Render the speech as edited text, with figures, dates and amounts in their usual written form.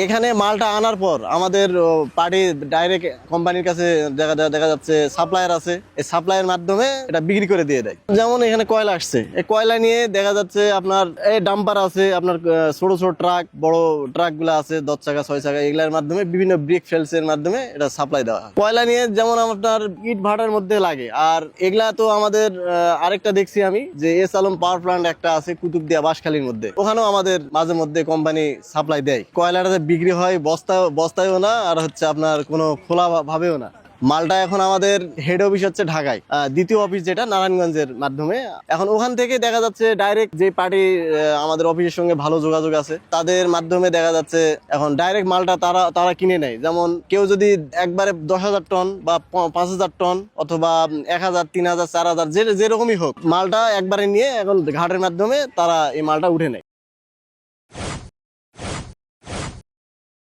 এখানে মালটা আনার পর আমাদের পার্টি ডাইরেক্ট কোম্পানির কাছে দেখা যাচ্ছে সাপ্লায়ার আছে, এই সাপ্লাইয়ের মাধ্যমে এটা বিক্রি করে দিয়ে দেয়। যেমন এখানে কয়লা আসছে, এই কয়লা নিয়ে দেখা যাচ্ছে আপনার এই ডাম্পার আছে, আপনার ছোট ছোট ট্রাক, বড় ট্রাক গুলো আছে 10 চাকা 6 চাকা, এগুলোর মাধ্যমে বিভিন্ন ব্রিক ফেলস এর মাধ্যমে এটা সাপ্লাই দেওয়া হয়। কয়লা নিয়ে যেমন আপনার ইট ভাটার মধ্যে লাগে। আর এগুলা তো আমাদের আরেকটা দেখছি আমি যে এস আলম পাওয়ার প্ল্যান্ট একটা আছে কুতুবদিয়া বাঁশখালীর মধ্যে, ওখানেও আমাদের মাঝে মধ্যে কোম্পানি সাপ্লাই দেয়। কয়লাটা বিক্রি হয় বস্তায়ও না, আর হচ্ছে আপনার কোনো খোলা ভাবেও না। মালটা এখন আমাদের হেড অফিস হচ্ছে ঢাকায়, দ্বিতীয় অফিস যেটা নারায়ণগঞ্জের মাধ্যমে। এখন ওখান থেকে দেখা যাচ্ছে ডাইরেক্ট যে পার্টি আমাদের অফিসের সঙ্গে ভালো যোগাযোগ আছে তাদের মাধ্যমে দেখা যাচ্ছে এখন ডাইরেক্ট মালটা তারা কিনে নেয়। যেমন কেউ যদি একবারে 10,000 টন বা 5,000 টন অথবা 1,000 3,000 4,000 যেরকমই হোক, মালটা একবারে নিয়ে এখন ঘাটের মাধ্যমে তারা এই মালটা উঠে নেয়।